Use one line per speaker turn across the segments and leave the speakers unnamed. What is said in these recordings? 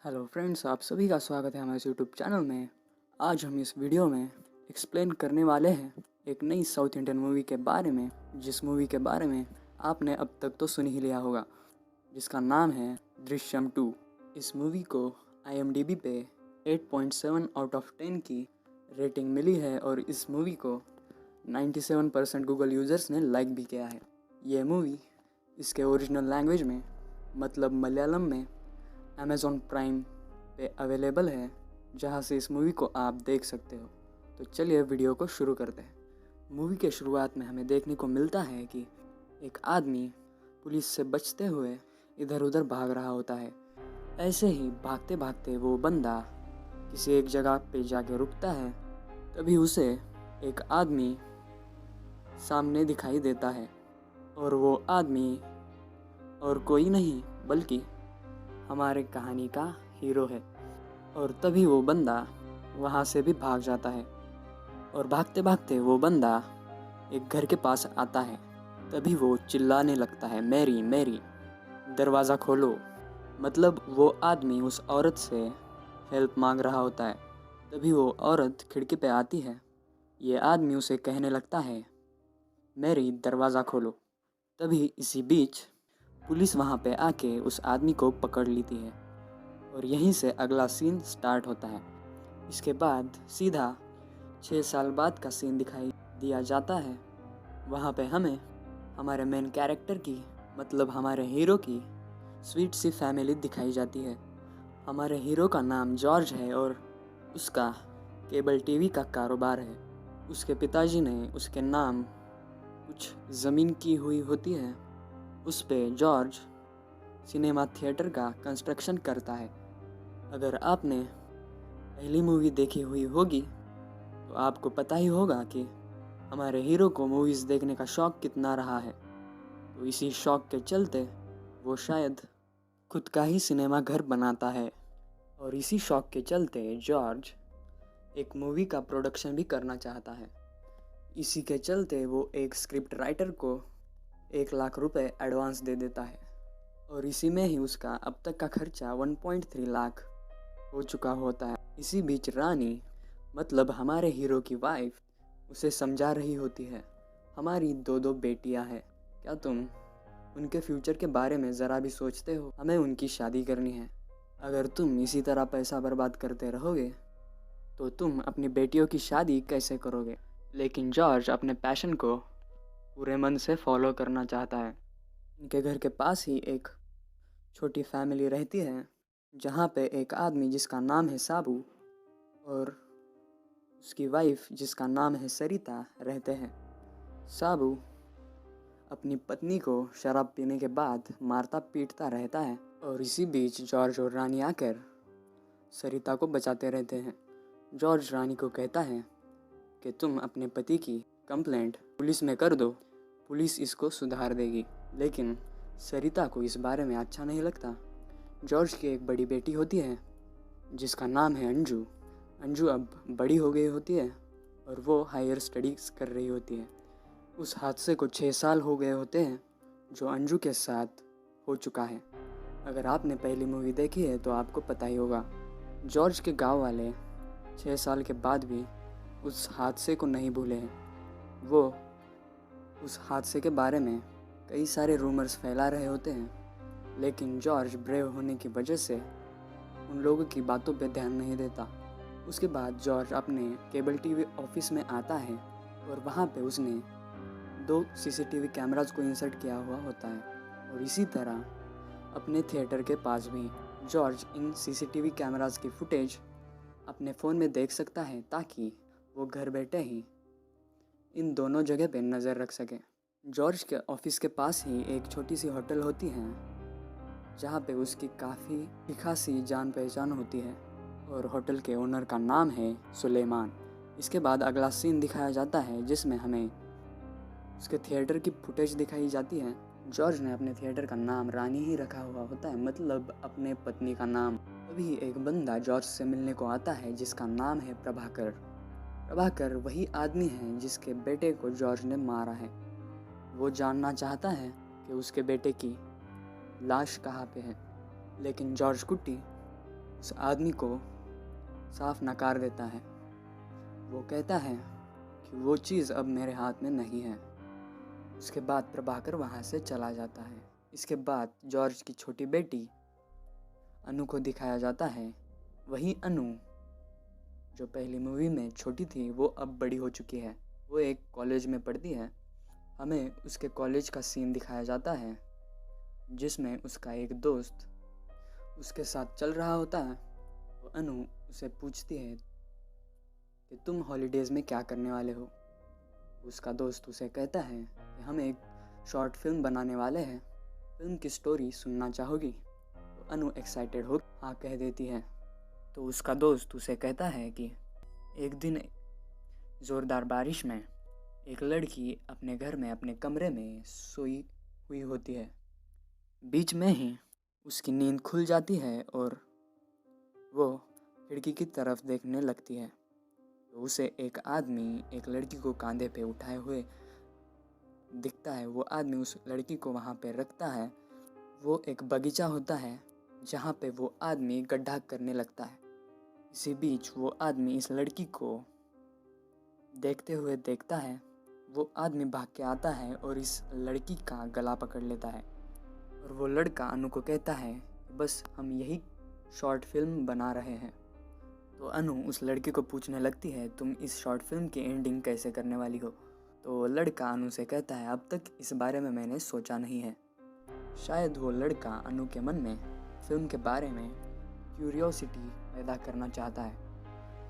Hello friends, आप सभी का स्वागत है हमारे यूट्यूब चैनल में। आज हम इस वीडियो में एक्सप्लेन करने वाले हैं एक नई साउथ इंडियन मूवी के बारे में, जिस मूवी के बारे में आपने अब तक तो सुन ही लिया होगा, जिसका नाम है दृश्यम 2। इस मूवी को IMDb पे 8.7 आउट ऑफ 10 की रेटिंग मिली है और इस मूवी को 97% गूगल यूज़र्स ने लाइक भी किया है। ये मूवी इसके ओरिजिनल लैंग्वेज में मतलब मलयालम में अमेज़ॉन प्राइम पे अवेलेबल है, जहाँ से इस मूवी को आप देख सकते हो। तो चलिए वीडियो को शुरू करते हैं। मूवी के शुरुआत में हमें देखने को मिलता है कि एक आदमी पुलिस से बचते हुए इधर उधर भाग रहा होता है। ऐसे ही भागते भागते वो बंदा किसी एक जगह पे जाके रुकता है। तभी उसे एक आदमी सामने दिखाई देता है और वो आदमी और कोई नहीं बल्कि हमारे कहानी का हीरो है। और तभी वो बंदा वहाँ से भी भाग जाता है और भागते भागते वो बंदा एक घर के पास आता है। तभी वो चिल्लाने लगता है, मैरी मैरी, दरवाज़ा खोलो। मतलब वो आदमी उस औरत से हेल्प मांग रहा होता है। तभी वो औरत खिड़की पे आती है। ये आदमी उसे कहने लगता है, मैरी दरवाज़ा खोलो। तभी इसी बीच पुलिस वहाँ पे आके उस आदमी को पकड़ लेती है और यहीं से अगला सीन स्टार्ट होता है। इसके बाद सीधा 6 साल बाद का सीन दिखाई दिया जाता है। वहाँ पे हमें हमारे मेन कैरेक्टर की मतलब हमारे हीरो की स्वीट सी फैमिली दिखाई जाती है। हमारे हीरो का नाम जॉर्ज है और उसका केबल टीवी का कारोबार है। उसके पिताजी ने उसके नाम कुछ ज़मीन की हुई होती है। उस पे जॉर्ज सिनेमा थिएटर का कंस्ट्रक्शन करता है। अगर आपने पहली मूवी देखी हुई होगी तो आपको पता ही होगा कि हमारे हीरो को मूवीज़ देखने का शौक़ कितना रहा है। तो इसी शौक़ के चलते वो शायद खुद का ही सिनेमा घर बनाता है और इसी शौक़ के चलते जॉर्ज एक मूवी का प्रोडक्शन भी करना चाहता है। इसी के चलते वो एक स्क्रिप्ट राइटर को 1 लाख रुपए एडवांस दे देता है और इसी में ही उसका अब तक का खर्चा 1.3 लाख हो चुका होता है। इसी बीच रानी मतलब हमारे हीरो की वाइफ उसे समझा रही होती है, हमारी दो बेटियां हैं, क्या तुम उनके फ्यूचर के बारे में ज़रा भी सोचते हो? हमें उनकी शादी करनी है। अगर तुम इसी तरह पैसा बर्बाद करते रहोगे तो तुम अपनी बेटियों की शादी कैसे करोगे? लेकिन जॉर्ज अपने पैशन को पूरे मन से फॉलो करना चाहता है। उनके घर के पास ही एक छोटी फैमिली रहती है, जहाँ पे एक आदमी जिसका नाम है साबू और उसकी वाइफ जिसका नाम है सरिता रहते हैं। साबू अपनी पत्नी को शराब पीने के बाद मारता पीटता रहता है और इसी बीच जॉर्ज और रानी आकर सरिता को बचाते रहते हैं। जॉर्ज रानी को कहता है कि तुम अपने पति की कंप्लेंट पुलिस में कर दो, पुलिस इसको सुधार देगी। लेकिन सरिता को इस बारे में अच्छा नहीं लगता। जॉर्ज की एक बड़ी बेटी होती है जिसका नाम है अंजू। अंजू अब बड़ी हो गई होती है और वो हायर स्टडीज़ कर रही होती है। उस हादसे को 6 साल हो गए होते हैं जो अंजू के साथ हो चुका है। अगर आपने पहली मूवी देखी है तो आपको पता ही होगा। जॉर्ज के गांव वाले 6 साल के बाद भी उस हादसे को नहीं भूले हैं। वो उस हादसे के बारे में कई सारे रूमर्स फैला रहे होते हैं, लेकिन जॉर्ज ब्रेव होने की वजह से उन लोगों की बातों पे ध्यान नहीं देता। उसके बाद जॉर्ज अपने केबल टीवी ऑफिस में आता है और वहाँ पे उसने 2 सीसीटीवी कैमरास को इंसर्ट किया हुआ होता है और इसी तरह अपने थिएटर के पास भी जॉर्ज इन सीसीटीवी कैमरास की फुटेज अपने फ़ोन में देख सकता है ताकि वो घर बैठे ही इन दोनों जगह पे नज़र रख सके। जॉर्ज के ऑफिस के पास ही एक छोटी सी होटल होती है जहाँ पे उसकी काफ़ी खासी जान पहचान होती है और होटल के ओनर का नाम है सुलेमान। इसके बाद अगला सीन दिखाया जाता है जिसमें हमें उसके थिएटर की फुटेज दिखाई जाती है। जॉर्ज ने अपने थिएटर का नाम रानी ही रखा हुआ होता है, मतलब अपने पत्नी का नाम। तभी एक बंदा जॉर्ज से मिलने को आता है जिसका नाम है प्रभाकर। प्रभाकर वही आदमी है जिसके बेटे को जॉर्ज ने मारा है। वो जानना चाहता है कि उसके बेटे की लाश कहाँ पे है, लेकिन जॉर्ज कुट्टी उस आदमी को साफ नकार देता है। वो कहता है कि वो चीज़ अब मेरे हाथ में नहीं है। उसके बाद प्रभाकर वहाँ से चला जाता है। इसके बाद जॉर्ज की छोटी बेटी अनु को दिखाया जाता है। वही अनु जो पहली मूवी में छोटी थी वो अब बड़ी हो चुकी है। वो एक कॉलेज में पढ़ती है। हमें उसके कॉलेज का सीन दिखाया जाता है जिसमें उसका एक दोस्त उसके साथ चल रहा होता है। तो अनु उसे पूछती है कि तुम हॉलीडेज़ में क्या करने वाले हो। उसका दोस्त उसे कहता है कि हम एक शॉर्ट फिल्म बनाने वाले हैं, फिल्म की स्टोरी सुनना चाहोगी। तो अनु एक्साइटेड हो हाँ कह देती है। तो उसका दोस्त उसे कहता है कि एक दिन ज़ोरदार बारिश में एक लड़की अपने घर में अपने कमरे में सोई हुई होती है। बीच में ही उसकी नींद खुल जाती है और वो खिड़की की तरफ देखने लगती है। तो उसे एक आदमी एक लड़की को कंधे पे उठाए हुए दिखता है। वो आदमी उस लड़की को वहाँ पे रखता है। वो एक बगीचा होता है जहाँ पे वो आदमी गड्ढा करने लगता है। इसी बीच वो आदमी इस लड़की को देखते हुए देखता है। वो आदमी भाग के आता है और इस लड़की का गला पकड़ लेता है। और वो लड़का अनु को कहता है बस हम यही शॉर्ट फिल्म बना रहे हैं। तो अनु उस लड़के को पूछने लगती है तुम इस शॉर्ट फिल्म की एंडिंग कैसे करने वाली हो। तो लड़का अनु से कहता है अब तक इस बारे में मैंने सोचा नहीं है। शायद वो लड़का अनु के मन में फिल्म के बारे में क्यूरियोसिटी पैदा करना चाहता है।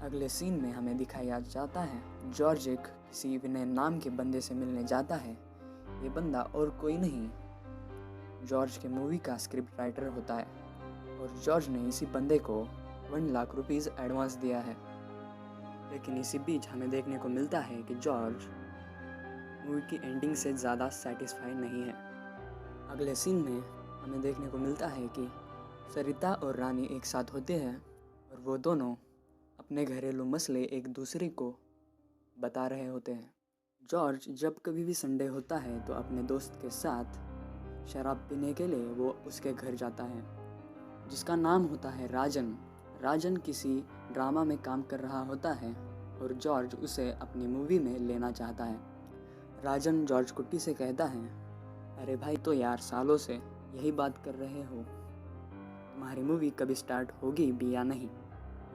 अगले सीन में हमें दिखाया जाता है जॉर्ज एक किसी विनय नाम के बंदे से मिलने जाता है। ये बंदा और कोई नहीं जॉर्ज के मूवी का स्क्रिप्ट राइटर होता है और जॉर्ज ने इसी बंदे को 1 लाख रुपीज़ एडवांस दिया है। लेकिन इसी बीच हमें देखने को मिलता है कि जॉर्ज मूवी की एंडिंग से ज़्यादा सेटिस्फाई नहीं है। अगले सीन में हमें देखने को मिलता है कि सरिता और रानी एक साथ होते हैं और वो दोनों अपने घरेलू मसले एक दूसरे को बता रहे होते हैं। जॉर्ज जब कभी भी संडे होता है तो अपने दोस्त के साथ शराब पीने के लिए वो उसके घर जाता है जिसका नाम होता है राजन। राजन किसी ड्रामा में काम कर रहा होता है और जॉर्ज उसे अपनी मूवी में लेना चाहता है। राजन जॉर्ज कुट्टी से कहता है अरे भाई तो यार सालों से यही बात कर रहे हो, तुम्हारी मूवी कभी स्टार्ट होगी भी या नहीं।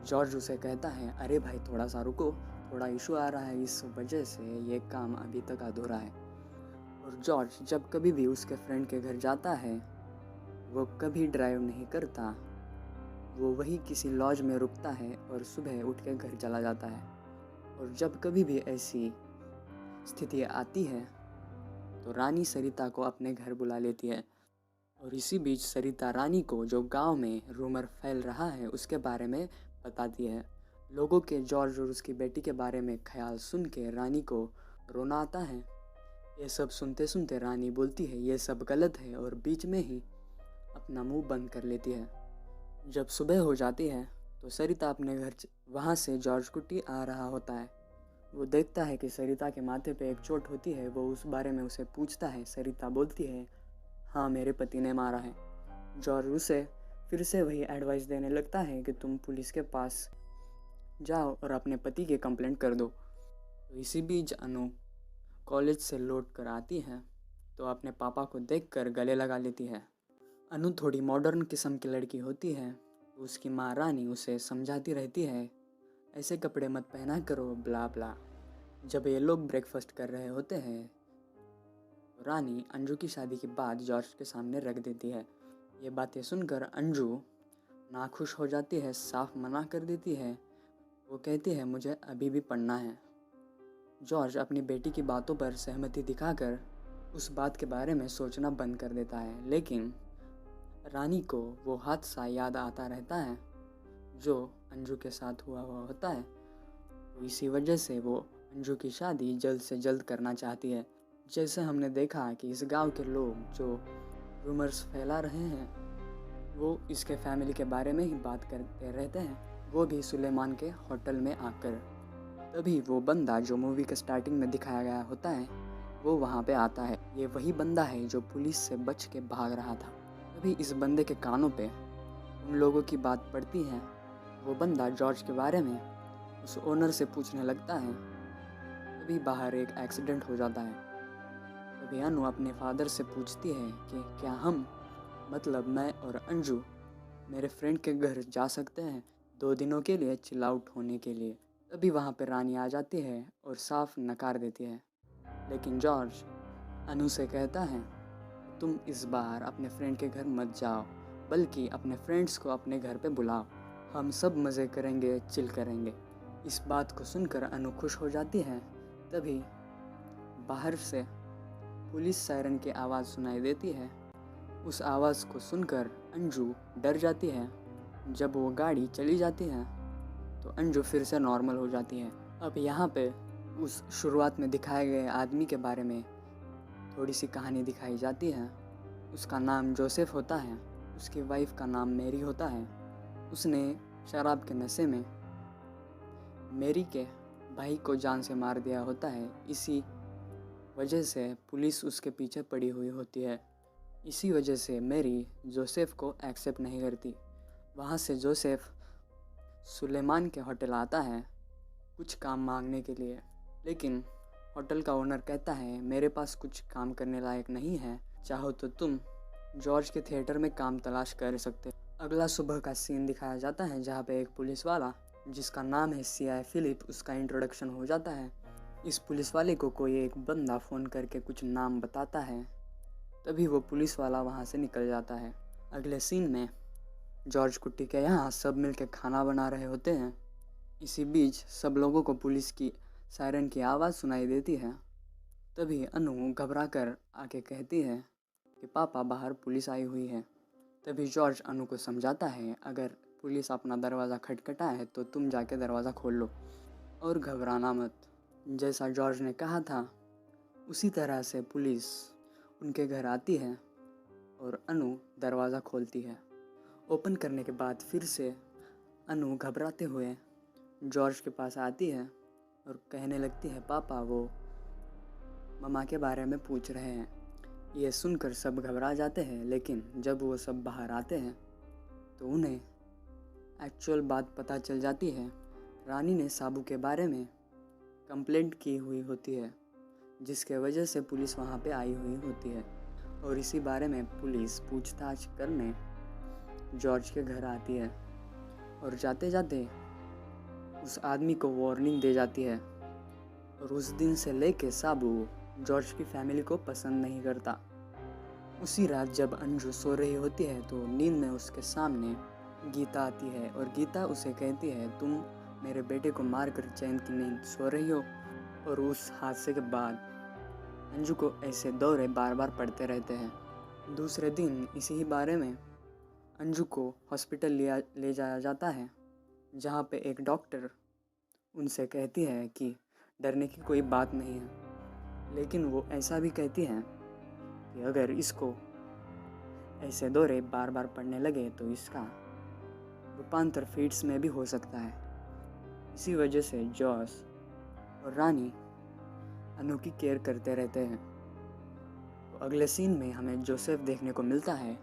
जॉर्ज उसे कहता है अरे भाई थोड़ा सा रुको, थोड़ा इशू आ रहा है, इस वजह से ये काम अभी तक अधूरा है। और जॉर्ज जब कभी भी उसके फ्रेंड के घर जाता है वो कभी ड्राइव नहीं करता, वो वही किसी लॉज में रुकता है और सुबह उठ के घर चला जाता है। और जब कभी भी ऐसी स्थिति आती है तो रानी सरिता को अपने घर बुला लेती है। और इसी बीच सरिता रानी को जो गांव में रूमर फैल रहा है उसके बारे में बताती है। लोगों के जॉर्ज और उसकी बेटी के बारे में ख्याल सुन के रानी को रोना आता है। ये सब सुनते सुनते रानी बोलती है ये सब गलत है और बीच में ही अपना मुंह बंद कर लेती है। जब सुबह हो जाती है तो सरिता अपने घर वहाँ से जॉर्ज कुट्टी आ रहा होता है। वो देखता है कि सरिता के माथे पे एक चोट होती है। वो उस बारे में उसे पूछता है। सरिता बोलती है हाँ मेरे पति ने मारा है। जॉर्ज उसे फिर से वही एडवाइस देने लगता है कि तुम पुलिस के पास जाओ और अपने पति की कंप्लेंट कर दो। तो इसी बीच अनु कॉलेज से लौट कर आती है तो अपने पापा को देखकर गले लगा लेती है। अनु थोड़ी मॉडर्न किस्म की लड़की होती है तो उसकी माँ रानी उसे समझाती रहती है ऐसे कपड़े मत पहना करो ब्ला ब्ला। जब ये लोग ब्रेकफास्ट कर रहे होते हैं तो रानी अंजू की शादी की बात जॉर्ज के सामने रख देती है। ये बातें सुनकर अंजू नाखुश हो जाती है, साफ मना कर देती है। वो कहती है मुझे अभी भी पढ़ना है। जॉर्ज अपनी बेटी की बातों पर सहमति दिखाकर उस बात के बारे में सोचना बंद कर देता है। लेकिन रानी को वो हादसा याद आता रहता है जो अंजू के साथ हुआ होता है। तो इसी वजह से वो अंजू की शादी जल्द से जल्द करना चाहती है। जैसे हमने देखा कि इस गांव के लोग जो रूमर्स फैला रहे हैं वो इसके फैमिली के बारे में ही बात करते रहते हैं, वो भी सुलेमान के होटल में आकर। तभी वो बंदा जो मूवी के स्टार्टिंग में दिखाया गया होता है वो वहाँ पे आता है। ये वही बंदा है जो पुलिस से बच के भाग रहा था। तभी इस बंदे के कानों पे उन लोगों की बात पड़ती है वो बंदा जॉर्ज के बारे में उस ओनर से पूछने लगता है। तभी बाहर एक एक्सीडेंट हो जाता है। तभी अनु अपने फादर से पूछती है कि क्या हम मतलब मैं और अंजू मेरे फ्रेंड के घर जा सकते हैं 2 दिनों के लिए चिल आउट होने के लिए। तभी वहाँ पे रानी आ जाती है और साफ नकार देती है। लेकिन जॉर्ज अनु से कहता है तुम इस बार अपने फ्रेंड के घर मत जाओ, बल्कि अपने फ्रेंड्स को अपने घर पे बुलाओ। हम सब मज़े करेंगे, चिल करेंगे। इस बात को सुनकर अनु खुश हो जाती है। तभी बाहर से पुलिस सायरन की आवाज़ सुनाई देती है। उस आवाज़ को सुनकर अंजू डर जाती है। जब वो गाड़ी चली जाती है तो अंजू फिर से नॉर्मल हो जाती है। अब यहाँ पे उस शुरुआत में दिखाए गए आदमी के बारे में थोड़ी सी कहानी दिखाई जाती है। उसका नाम जोसेफ होता है, उसकी वाइफ का नाम मैरी होता है। उसने शराब के नशे में मैरी के भाई को जान से मार दिया होता है। इसी वजह से पुलिस उसके पीछे पड़ी हुई होती है। इसी वजह से मैरी जोसेफ को एक्सेप्ट नहीं करती। वहाँ से जोसेफ सुलेमान के होटल आता है कुछ काम मांगने के लिए, लेकिन होटल का ओनर कहता है मेरे पास कुछ काम करने लायक नहीं है, चाहो तो तुम जॉर्ज के थिएटर में काम तलाश कर सकते। अगला सुबह का सीन दिखाया जाता है जहाँ पे एक पुलिस वाला जिसका नाम है सीआई फिलिप, उसका इंट्रोडक्शन हो जाता है। इस पुलिस वाले को कोई एक बंदा फ़ोन करके कुछ नाम बताता है। तभी वो पुलिस वाला वहाँ से निकल जाता है। अगले सीन में जॉर्ज कुट्टी के यहाँ सब मिलकर खाना बना रहे होते हैं। इसी बीच सब लोगों को पुलिस की सायरन की आवाज़ सुनाई देती है। तभी अनु घबरा कर आके कहती है कि पापा बाहर पुलिस आई हुई है। तभी जॉर्ज अनु को समझाता है अगर पुलिस अपना दरवाज़ा खटखटाए तो तुम जाके दरवाज़ा खोल लो और घबराना मत। जैसा जॉर्ज ने कहा था उसी तरह से पुलिस उनके घर आती है और अनु दरवाज़ा खोलती है। ओपन करने के बाद फिर से अनु घबराते हुए जॉर्ज के पास आती है और कहने लगती है पापा वो मम्मा के बारे में पूछ रहे हैं। ये सुनकर सब घबरा जाते हैं, लेकिन जब वो सब बाहर आते हैं तो उन्हें एक्चुअल बात पता चल जाती है। रानी ने साबू के बारे में कंप्लेंट की हुई होती है, जिसके वजह से पुलिस वहाँ पे आई हुई होती है और इसी बारे में पुलिस पूछताछ करने जॉर्ज के घर आती है और जाते जाते उस आदमी को वार्निंग दे जाती है। और उस दिन से लेके साबू जॉर्ज की फैमिली को पसंद नहीं करता। उसी रात जब अंजू सो रही होती है तो नींद में उसके सामने गीता आती है और गीता उसे कहती है तुम मेरे बेटे को मारकर चैन की नींद सो रही हो। और उस हादसे के बाद अंजू को ऐसे दौरे बार बार पड़ते रहते हैं। दूसरे दिन इसी ही बारे में अंजू को हॉस्पिटल ले जाया जाता है, जहाँ पे एक डॉक्टर उनसे कहती है कि डरने की कोई बात नहीं है, लेकिन वो ऐसा भी कहती हैं कि अगर इसको ऐसे दौरे बार बार पड़ने लगे तो इसका रूपांतर फिट्स में भी हो सकता है। इसी वजह से जॉर्ज और रानी अनु की केयर करते रहते हैं। तो अगले सीन में हमें जोसेफ देखने को मिलता है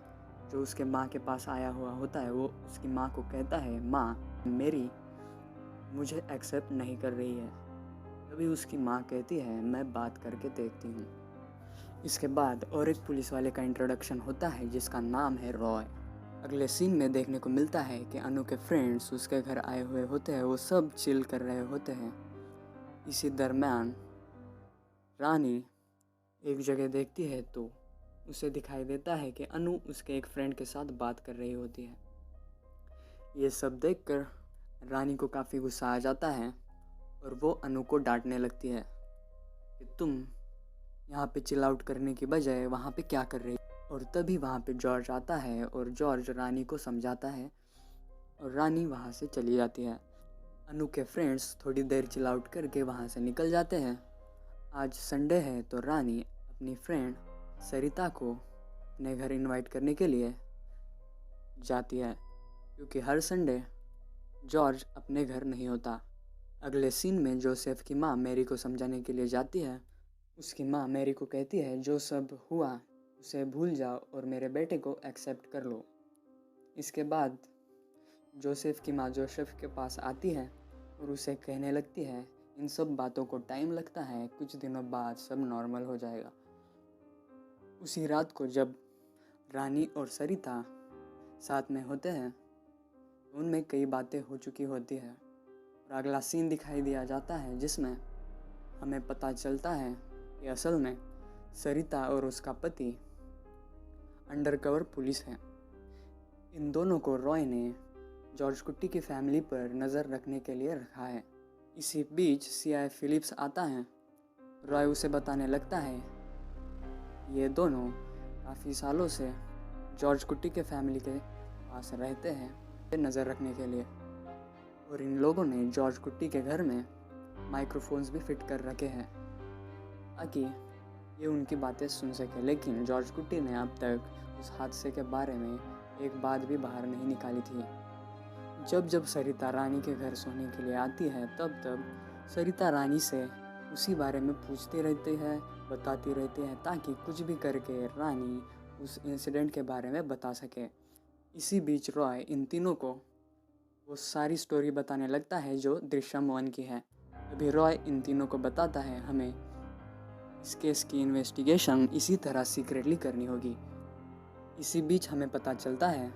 जो उसके माँ के पास आया हुआ होता है। वो उसकी माँ को कहता है माँ मेरी मुझे एक्सेप्ट नहीं कर रही है। तभी उसकी माँ कहती है मैं बात करके देखती हूँ। इसके बाद और एक पुलिस वाले का इंट्रोडक्शन होता है जिसका नाम है रॉय। अगले सीन में देखने को मिलता है कि अनु के फ्रेंड्स उसके घर आए हुए होते हैं, वो सब चिल कर रहे होते हैं। इसी दरम्यान रानी एक जगह देखती है तो उसे दिखाई देता है कि अनु उसके एक फ्रेंड के साथ बात कर रही होती है। ये सब देखकर रानी को काफ़ी गुस्सा आ जाता है और वो अनु को डांटने लगती है कि तुम यहाँ पे चिल आउट करने की बजाय वहाँ पे क्या कर रही। और तभी वहाँ पे जॉर्ज आता है और जॉर्ज रानी को समझाता है और रानी वहाँ से चली जाती है। अनु के फ्रेंड्स थोड़ी देर चिल आउट करके वहाँ से निकल जाते हैं। आज संडे है तो रानी अपनी फ्रेंड सरिता को अपने घर इनवाइट करने के लिए जाती है, क्योंकि हर संडे जॉर्ज अपने घर नहीं होता। अगले सीन में जोसेफ की माँ मैरी को समझाने के लिए जाती है। उसकी माँ मैरी को कहती है जो सब हुआ उसे भूल जाओ और मेरे बेटे को एक्सेप्ट कर लो। इसके बाद जोसेफ की माँ जोसेफ के पास आती है और उसे कहने लगती है इन सब बातों को टाइम लगता है, कुछ दिनों बाद सब नॉर्मल हो जाएगा। उसी रात को जब रानी और सरिता साथ में होते हैं तो उनमें कई बातें हो चुकी होती है और अगला सीन दिखाई दिया जाता है जिसमें हमें पता चलता है कि असल में सरिता और उसका पति अंडरकवर पुलिस है। इन दोनों को रॉय ने जॉर्ज कुट्टी की फैमिली पर नज़र रखने के लिए रखा है। इसी बीच सीआई फिलिप्स आता है। रॉय उसे बताने लगता है ये दोनों काफ़ी सालों से जॉर्ज कुट्टी के फैमिली के पास रहते हैं नज़र रखने के लिए, और इन लोगों ने जॉर्ज कुट्टी के घर में माइक्रोफोन्स भी फिट कर रखे हैं ताकि ये उनकी बातें सुन सके। लेकिन जॉर्ज कुट्टी ने अब तक उस हादसे के बारे में एक बात भी बाहर नहीं निकाली थी। जब सरिता रानी के घर सोने के लिए आती है तब सरिता रानी से उसी बारे में पूछती रहती है, बताती रहती है ताकि कुछ भी करके रानी उस इंसिडेंट के बारे में बता सके। इसी बीच रॉय इन तीनों को वो सारी स्टोरी बताने लगता है जो दृश्यम 1 की है। अभी रॉय इन तीनों को बताता है हमें इस केस की इन्वेस्टिगेशन इसी तरह सीक्रेटली करनी होगी। इसी बीच हमें पता चलता है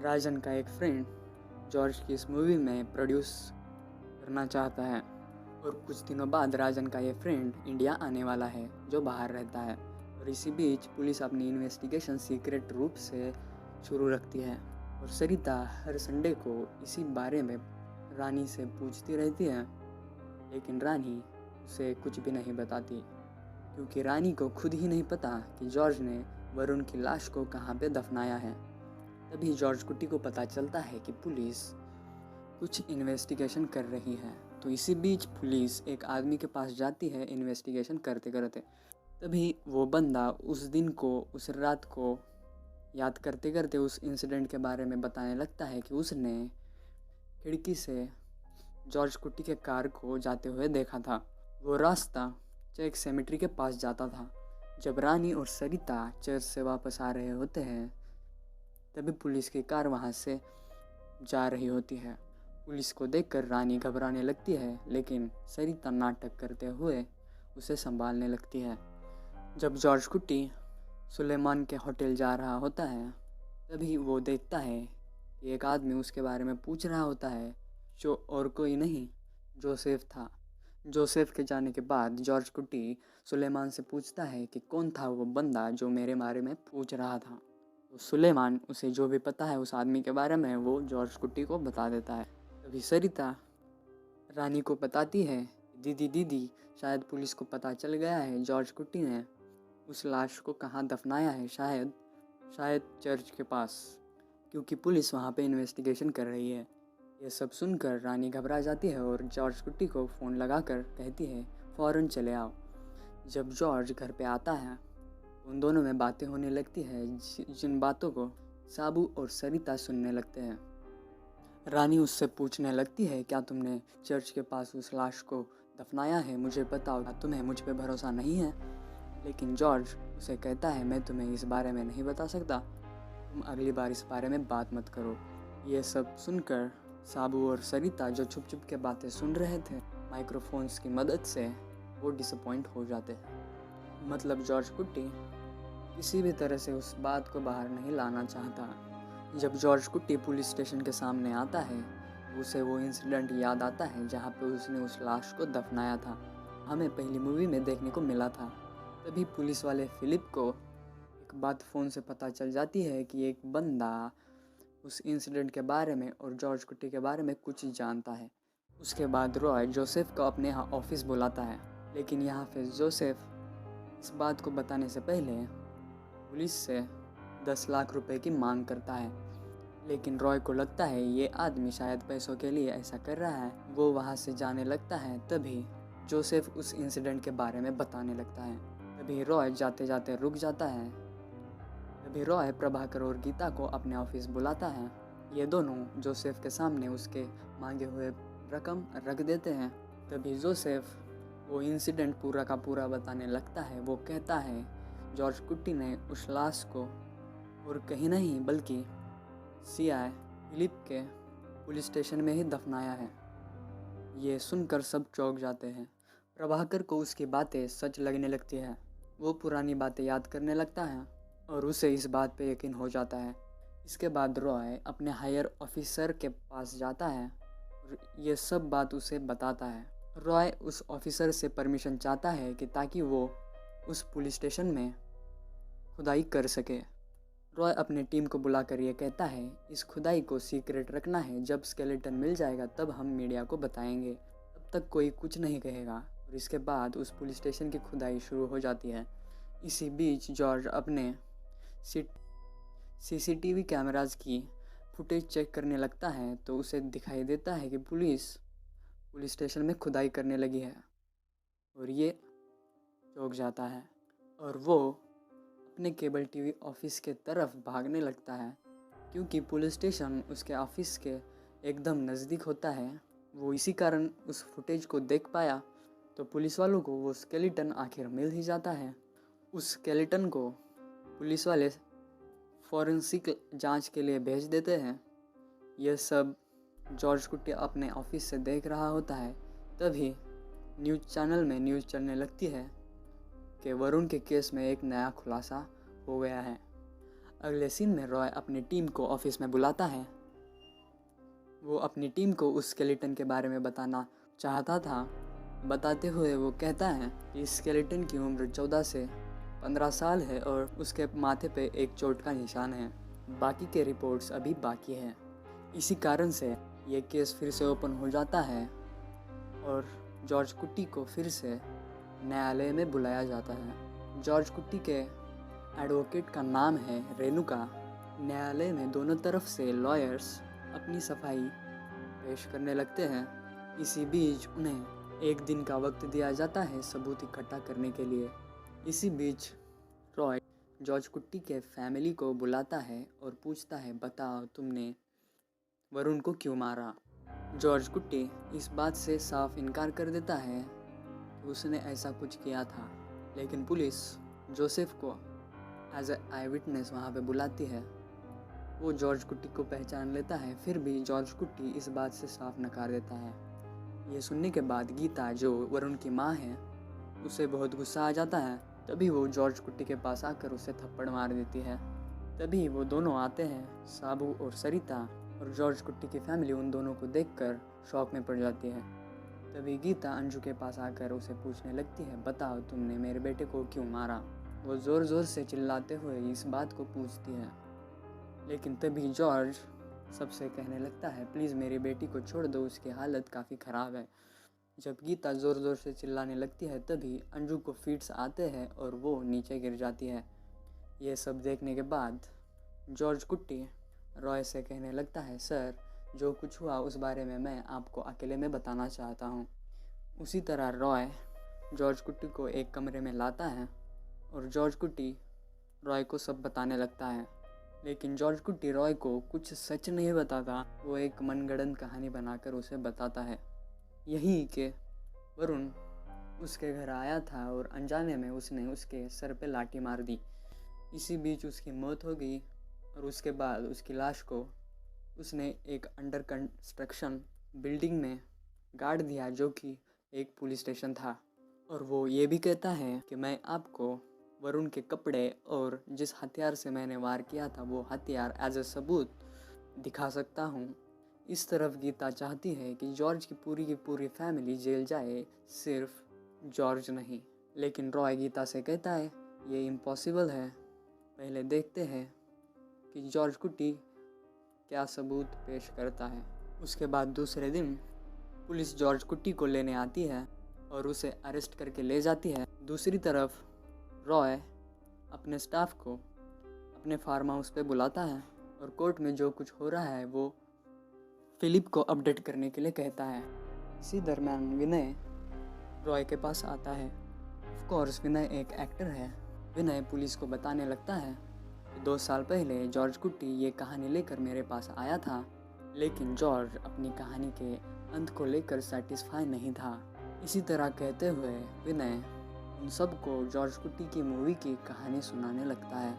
राजन का एक फ्रेंड जॉर्ज की इस मूवी में प्रोड्यूस करना चाहता है और कुछ दिनों बाद राजन का ये फ्रेंड इंडिया आने वाला है जो बाहर रहता है। और इसी बीच पुलिस अपनी इन्वेस्टिगेशन सीक्रेट रूप से शुरू रखती है और सरिता हर संडे को इसी बारे में रानी से पूछती रहती है, लेकिन रानी उसे कुछ भी नहीं बताती क्योंकि रानी को खुद ही नहीं पता कि जॉर्ज ने वरुण की लाश को कहाँ पे दफनाया है। तभी जॉर्ज कुट्टी को पता चलता है कि पुलिस कुछ इन्वेस्टिगेशन कर रही है। तो इसी बीच पुलिस एक आदमी के पास जाती है इन्वेस्टिगेशन करते करते। तभी वो बंदा उस दिन को, उस रात को याद करते करते उस इंसिडेंट के बारे में बताने लगता है कि उसने खिड़की से जॉर्ज कुट्टी के कार को जाते हुए देखा था। वो रास्ता चर्च सेमेट्री के पास जाता था। जब रानी और सरिता चर्च से वापस आ रहे होते हैं तभी पुलिस की कार वहाँ से जा रही होती है। पुलिस को देखकर रानी घबराने लगती है, लेकिन सरिता नाटक करते हुए उसे संभालने लगती है। जब जॉर्ज कुट्टी सुलेमान के होटल जा रहा होता है तभी वो देखता है कि एक आदमी उसके बारे में पूछ रहा होता है जो और कोई नहीं जोसेफ था। जोसेफ के जाने के बाद जॉर्ज कुट्टी सुलेमान से पूछता है कि कौन था वो बंदा जो मेरे बारे में पूछ रहा था। तो सुलेमान उसे जो भी पता है उस आदमी के बारे में वो जॉर्ज कुट्टी को बता देता है। तभी सरिता रानी को बताती है, दीदी शायद पुलिस को पता चल गया है जॉर्ज कुट्टी ने उस लाश को कहाँ दफनाया है, शायद चर्च के पास, क्योंकि पुलिस वहाँ पे इन्वेस्टिगेशन कर रही है। ये सब सुनकर रानी घबरा जाती है और जॉर्ज कुट्टी को फ़ोन लगाकर कहती है फ़ौरन चले आओ। जब जॉर्ज घर पे आता है उन दोनों में बातें होने लगती है जिन बातों को साबू और सरिता सुनने लगते हैं। रानी उससे पूछने लगती है क्या तुमने चर्च के पास उस लाश को दफनाया है, मुझे बताओ, तुम्हें मुझ पे भरोसा नहीं है? लेकिन जॉर्ज उसे कहता है मैं तुम्हें इस बारे में नहीं बता सकता, तुम अगली बार इस बारे में बात मत करो। ये सब सुनकर साबू और सरिता जो छुप के बातें सुन रहे थे माइक्रोफोन्स की मदद से वो डिसअपॉइंट हो जाते हैं। मतलब जॉर्ज कुट्टी किसी भी तरह से उस बात को बाहर नहीं लाना चाहता। जब जॉर्ज कुट्टी पुलिस स्टेशन के सामने आता है उसे वो इंसिडेंट याद आता है जहाँ पे उसने उस लाश को दफनाया था, हमें पहली मूवी में देखने को मिला था। तभी पुलिस वाले फिलिप को एक बात फ़ोन से पता चल जाती है कि एक बंदा उस इंसिडेंट के बारे में और जॉर्ज कुट्टी के बारे में कुछ जानता है। उसके बाद रॉय जोसेफ को अपने यहाँ ऑफिस बुलाता है, लेकिन यहाँ पे जोसेफ इस बात को बताने से पहले पुलिस से 10 लाख रुपए की मांग करता है। लेकिन रॉय को लगता है ये आदमी शायद पैसों के लिए ऐसा कर रहा है। वो वहाँ से जाने लगता है। तभी जोसेफ उस इंसिडेंट के बारे में बताने लगता है। तभी रॉय जाते जाते रुक जाता है। तभी रॉय प्रभाकर और गीता को अपने ऑफिस बुलाता है। ये दोनों जोसेफ के सामने उसके मांगे हुए रकम रख देते हैं। तभी जोसेफ वो इंसिडेंट पूरा का पूरा बताने लगता है। वो कहता है जॉर्ज कुट्टी ने उस लाश को और कहीं नहीं बल्कि सीआई फिलिप के पुलिस स्टेशन में ही दफनाया है। ये सुनकर सब चौंक जाते हैं। प्रभाकर को उसकी बातें सच लगने लगती है। वो पुरानी बातें याद करने लगता है और उसे इस बात पे यकीन हो जाता है। इसके बाद रॉय अपने हायर ऑफिसर के पास जाता है और ये सब बात उसे बताता है। रॉय उस ऑफिसर से परमिशन चाहता है कि ताकि वो उस पुलिस स्टेशन में खुदाई कर सके। रॉय अपने टीम को बुलाकर ये कहता है, इस खुदाई को सीक्रेट रखना है, जब स्केलेटन मिल जाएगा तब हम मीडिया को बताएंगे, तब तक कोई कुछ नहीं कहेगा। और इसके बाद उस पुलिस स्टेशन की खुदाई शुरू हो जाती है। इसी बीच जॉर्ज अपने सीसीटीवी कैमरास की फुटेज चेक करने लगता है तो उसे दिखाई देता है कि पुलिस स्टेशन में खुदाई करने लगी है और ये चौंक जाता है और वो अपने केबल टीवी ऑफिस के तरफ भागने लगता है क्योंकि पुलिस स्टेशन उसके ऑफिस के एकदम नज़दीक होता है। वो इसी कारण उस फुटेज को देख पाया तो पुलिस वालों को वो स्केलेटन आखिर मिल ही जाता है। उस स्केलेटन को पुलिस वाले फॉरेंसिक जांच के लिए भेज देते हैं। यह सब जॉर्ज कुट्टी अपने ऑफिस से देख रहा होता है। तभी न्यूज़ चैनल में न्यूज़ चलने लगती है कि वरुण के केस में एक नया खुलासा हो गया है। अगले सीन में रॉय अपनी टीम को ऑफिस में बुलाता है। वो अपनी टीम को उस स्केलेटन के बारे में बताना चाहता था। बताते हुए वो कहता है कि इस स्केलेटन की उम्र 14 से 15 साल है और उसके माथे पे एक चोट का निशान है। बाकी के रिपोर्ट्स अभी बाकी है। इसी कारण से ये केस फिर से ओपन हो जाता है और जॉर्ज कुट्टी को फिर से न्यायालय में बुलाया जाता है। जॉर्ज कुट्टी के एडवोकेट का नाम है रेणुका। न्यायालय में दोनों तरफ से लॉयर्स अपनी सफाई पेश करने लगते हैं। इसी बीच उन्हें एक दिन का वक्त दिया जाता है सबूत इकट्ठा करने के लिए। इसी बीच रॉय जॉर्ज कुट्टी के फैमिली को बुलाता है और पूछता है, बताओ तुमने वरुण को क्यों मारा। जॉर्ज कुट्टी इस बात से साफ इनकार कर देता है कि उसने ऐसा कुछ किया था, लेकिन पुलिस जोसेफ को एज ए आई विटनेस वहाँ पे बुलाती है। वो जॉर्ज कुट्टी को पहचान लेता है, फिर भी जॉर्ज कुट्टी इस बात से साफ नकार देता है। ये सुनने के बाद गीता, जो वरुण की माँ है, उसे बहुत गुस्सा आ जाता है। तभी वो जॉर्ज कुट्टी के पास आकर उसे थप्पड़ मार देती है। तभी वो दोनों आते हैं, साबू और सरिता, और जॉर्ज कुट्टी की फैमिली उन दोनों को देखकर शॉक में पड़ जाती है। तभी गीता अंजू के पास आकर उसे पूछने लगती है, बताओ तुमने मेरे बेटे को क्यों मारा। वो ज़ोर ज़ोर से चिल्लाते हुए इस बात को पूछती है, लेकिन तभी जॉर्ज सबसे कहने लगता है, प्लीज़ मेरी बेटी को छोड़ दो, उसकी हालत काफ़ी ख़राब है। जब गीता ज़ोर ज़ोर से चिल्लाने लगती है तभी अंजू को फिट्स आते हैं और वो नीचे गिर जाती है। ये सब देखने के बाद जॉर्ज कुट्टी रॉय से कहने लगता है, सर जो कुछ हुआ उस बारे में मैं आपको अकेले में बताना चाहता हूँ। उसी तरह रॉय जॉर्ज कुट्टी को एक कमरे में लाता है और जॉर्ज कुट्टी रॉय को सब बताने लगता है। लेकिन जॉर्ज कुट्टी रॉय को कुछ सच नहीं बताता, वो एक मनगढ़ंत कहानी बनाकर उसे बताता है। यही कि वरुण उसके घर आया था और अनजाने में उसने उसके सर पे लाठी मार दी। इसी बीच उसकी मौत हो गई और उसके बाद उसकी लाश को उसने एक अंडर कंस्ट्रक्शन बिल्डिंग में गाड़ दिया, जो कि एक पुलिस स्टेशन था। और वो ये भी कहता है कि मैं आपको वरुण के कपड़े और जिस हथियार से मैंने वार किया था वो हथियार एज ए सबूत दिखा सकता हूँ। इस तरफ गीता चाहती है कि जॉर्ज की पूरी फैमिली जेल जाए, सिर्फ जॉर्ज नहीं। लेकिन रॉय गीता से कहता है ये इम्पॉसिबल है, पहले देखते हैं कि जॉर्ज कुट्टी क्या सबूत पेश करता है। उसके बाद दूसरे दिन पुलिस जॉर्ज कुट्टी को लेने आती है और उसे अरेस्ट करके ले जाती है। दूसरी तरफ रॉय अपने स्टाफ को अपने फार्म हाउस पे बुलाता है और कोर्ट में जो कुछ हो रहा है वो फिलिप को अपडेट करने के लिए कहता है। इसी दरम्यान विनय रॉय के पास आता है। ऑफ कोर्स विनय एक एक्टर है। विनय पुलिस को बताने लगता है कि 2 साल पहले जॉर्ज कुट्टी ये कहानी लेकर मेरे पास आया था, लेकिन जॉर्ज अपनी कहानी के अंत को लेकर सेटिस्फाई नहीं था। इसी तरह कहते हुए विनय उन सबको जॉर्ज कुट्टी की मूवी की कहानी सुनाने लगता है।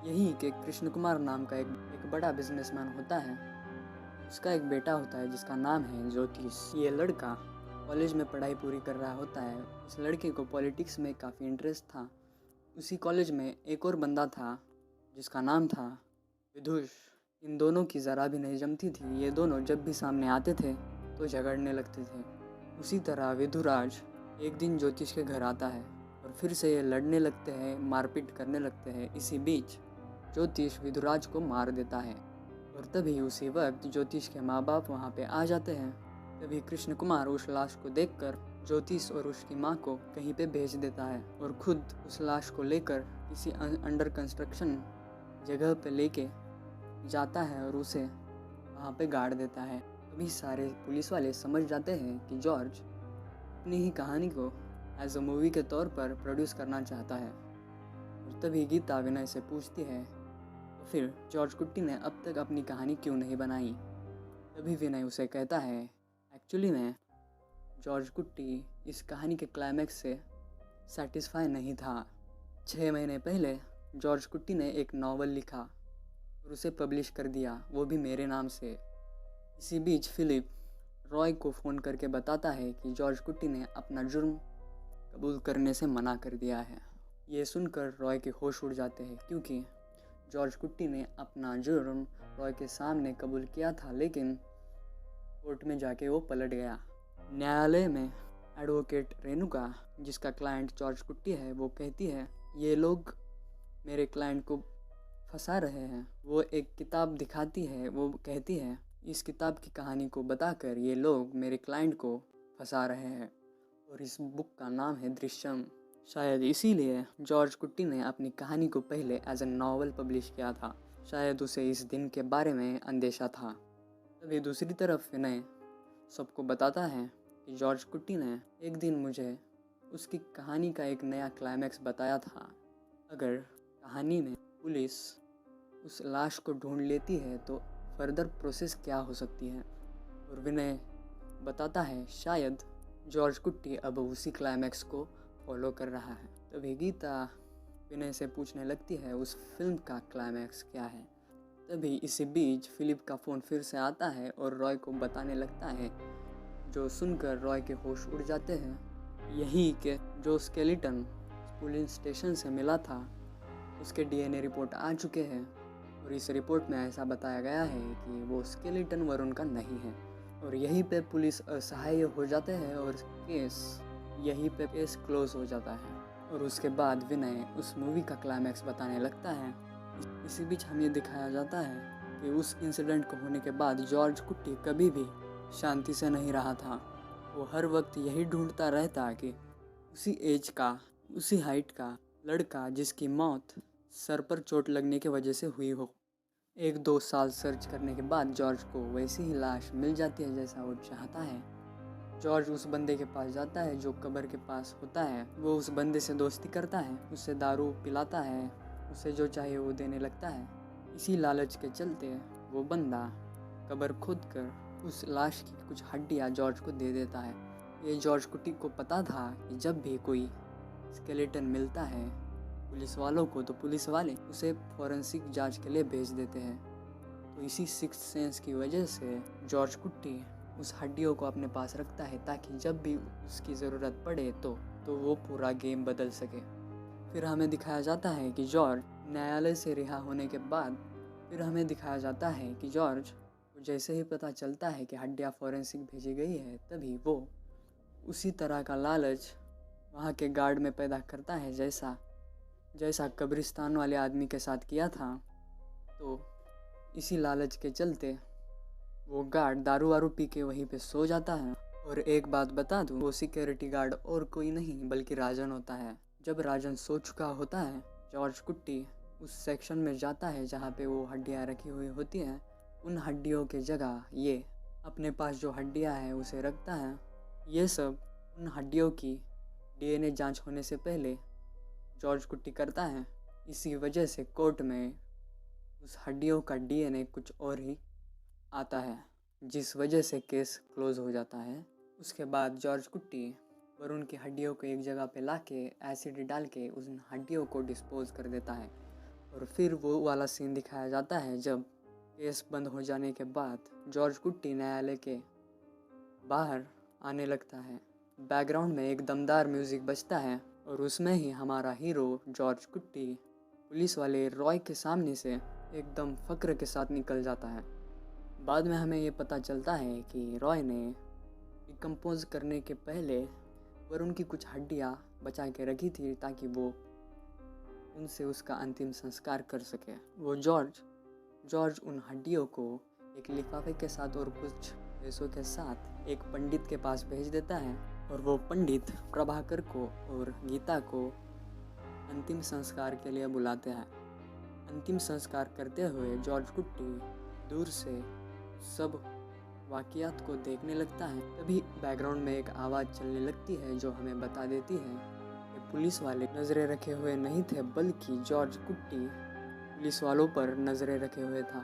यही कि कृष्ण कुमार नाम का एक बड़ा बिजनेसमैन होता है उसका एक बेटा होता है जिसका नाम है ज्योतिष। ये लड़का कॉलेज में पढ़ाई पूरी कर रहा होता है। इस लड़के को पॉलिटिक्स में काफ़ी इंटरेस्ट था। उसी कॉलेज में एक और बंदा था जिसका नाम था विदुष। इन दोनों की ज़रा भी नहीं जमती थी। ये दोनों जब भी सामने आते थे तो झगड़ने लगते थे। उसी तरह विधुराज एक दिन ज्योतिष के घर आता है और फिर से ये लड़ने लगते हैं, मारपीट करने लगते हैं। इसी बीच ज्योतिष विधुराज को मार देता है और तभी उसी वक्त ज्योतिष के माँ बाप वहाँ पे आ जाते हैं। तभी कृष्ण कुमार उस लाश को देखकर ज्योतिष और उसकी माँ को कहीं पे भेज देता है और खुद उस लाश को लेकर किसी अंडर कंस्ट्रक्शन जगह पे लेके जाता है और उसे वहाँ पे गाड़ देता है। तभी सारे पुलिस वाले समझ जाते हैं कि जॉर्ज अपनी ही कहानी को एज अ मूवी के तौर पर प्रोड्यूस करना चाहता है। और तभी गीता विनय से पूछती है तो फिर जॉर्ज कुट्टी ने अब तक अपनी कहानी क्यों नहीं बनाई। तभी विनय उसे कहता है एक्चुअली में जॉर्ज कुट्टी इस कहानी के क्लाइमैक्स से सेटिस्फाई नहीं था। 6 महीने पहले जॉर्ज कुट्टी ने एक नावल लिखा और उसे पब्लिश कर दिया, वो भी मेरे नाम से। इसी बीच फिलिप रॉय को फ़ोन करके बताता है कि जॉर्ज कुट्टी ने अपना जुर्म कबूल करने से मना कर दिया है। ये सुनकर रॉय के होश उड़ जाते हैं क्योंकि जॉर्ज कुट्टी ने अपना जुर्म रॉय के सामने कबूल किया था, लेकिन कोर्ट में जाके वो पलट गया। न्यायालय में एडवोकेट रेणुका, जिसका क्लाइंट जॉर्ज कुट्टी है, वो कहती है ये लोग मेरे क्लाइंट को फंसा रहे हैं। वो एक किताब दिखाती है, वो कहती है इस किताब की कहानी को बताकर ये लोग मेरे क्लाइंट को फंसा रहे हैं और इस बुक का नाम है दृश्यम। शायद इसीलिए जॉर्ज कुट्टी ने अपनी कहानी को पहले एज ए नावल पब्लिश किया था। शायद उसे इस दिन के बारे में अंदेशा था। तभी दूसरी तरफ विनय सबको बताता है कि जॉर्ज कुट्टी ने एक दिन मुझे उसकी कहानी का एक नया क्लाइमैक्स बताया था। अगर कहानी में पुलिस उस लाश को ढूंढ लेती है तो फर्दर प्रोसेस क्या हो सकती है। और विनय बताता है शायद जॉर्ज कुट्टी अब उसी क्लाइमैक्स को फॉलो कर रहा है। तभी गीता विनय से पूछने लगती है उस फिल्म का क्लाइमैक्स क्या है। तभी इसी बीच फिलिप का फ़ोन फिर से आता है और रॉय को बताने लगता है, जो सुनकर रॉय के होश उड़ जाते हैं। यही के जो स्केलेटन पुलिस स्टेशन से मिला था उसके डीएनए रिपोर्ट आ चुके हैं और इस रिपोर्ट में ऐसा बताया गया है कि वो स्केलेटन वरुण का नहीं है। और यहीं पे पुलिस असहाय हो जाते हैं और यहीं पे केस क्लोज हो जाता है। और उसके बाद विनय उस मूवी का क्लाइमैक्स बताने लगता है। इसी बीच हमें दिखाया जाता है कि उस इंसिडेंट को होने के बाद जॉर्ज कुट्टी कभी भी शांति से नहीं रहा था। वो हर वक्त यही ढूंढता रहता कि उसी एज का, उसी हाइट का लड़का जिसकी मौत सर पर चोट लगने की वजह से हुई हो। 1-2 साल सर्च करने के बाद जॉर्ज को वैसी ही लाश मिल जाती है जैसा वो चाहता है। जॉर्ज उस बंदे के पास जाता है जो कब्र के पास होता है। वो उस बंदे से दोस्ती करता है, उससे दारू पिलाता है, उसे जो चाहिए वो देने लगता है। इसी लालच के चलते वो बंदा कब्र खोद कर उस लाश की कुछ हड्डियाँ जॉर्ज को दे देता है। ये जॉर्ज कुट्टी को पता था कि जब भी कोई स्केलेटन मिलता है पुलिस वालों को तो पुलिस वाले उसे फॉरेंसिक जांच के लिए भेज देते हैं। तो इसी सिक्स्थ सेंस की वजह से जॉर्ज कुट्टी उस हड्डियों को अपने पास रखता है ताकि जब भी उसकी ज़रूरत पड़े तो वो पूरा गेम बदल सके। फिर हमें दिखाया जाता है कि जॉर्ज न्यायालय से रिहा होने के बाद जॉर्ज को जैसे ही पता चलता है कि हड्डियाँ फॉरेंसिक भेजी गई है तभी वो उसी तरह का लालच वहाँ के गार्ड में पैदा करता है जैसा कब्रिस्तान वाले आदमी के साथ किया था। तो इसी लालच के चलते वो गार्ड दारू वारू पी के वहीं पे सो जाता है। और एक बात बता दूँ, वो सिक्योरिटी गार्ड और कोई नहीं बल्कि राजन होता है। जब राजन सो चुका होता है जॉर्ज कुट्टी उस सेक्शन में जाता है जहाँ पे वो हड्डियाँ रखी हुई होती हैं। उन हड्डियों के जगह ये अपने पास जो हड्डियाँ हैं उसे रखता है। ये सब उन हड्डियों की डीएनए जांच होने से पहले जॉर्ज कुट्टी करता है। इसी वजह से कोर्ट में उस हड्डियों का डीएनए कुछ और ही आता है, जिस वजह से केस क्लोज हो जाता है। उसके बाद जॉर्ज कुट्टी वरुण की हड्डियों को एक जगह पे लाके एसिड डाल के उन हड्डियों को डिस्पोज कर देता है। और फिर वो वाला सीन दिखाया जाता है जब केस बंद हो जाने के बाद जॉर्ज कुट्टी न्यायालय के बाहर आने लगता है। बैकग्राउंड में एक दमदार म्यूज़िक बजता है और उसमें ही हमारा हीरो जॉर्ज कुट्टी पुलिस वाले रॉय के सामने से एकदम फ़क्र के साथ निकल जाता है। बाद में हमें ये पता चलता है कि रॉय ने डिकम्पोज करने के पहले वरुण की कुछ हड्डियाँ बचा के रखी थी ताकि वो उनसे उसका अंतिम संस्कार कर सके। वो जॉर्ज उन हड्डियों को एक लिफाफे के साथ और कुछ पैसों के साथ एक पंडित के पास भेज देता है और वो पंडित प्रभाकर को और गीता को अंतिम संस्कार के लिए बुलाते हैं। अंतिम संस्कार करते हुए जॉर्ज कुट्टी दूर से सब वाक़ियात को देखने लगता है। तभी बैकग्राउंड में एक आवाज़ चलने लगती है जो हमें बता देती है कि पुलिस वाले नज़रें रखे हुए नहीं थे, बल्कि जॉर्ज कुट्टी पुलिस वालों पर नज़रें रखे हुए था।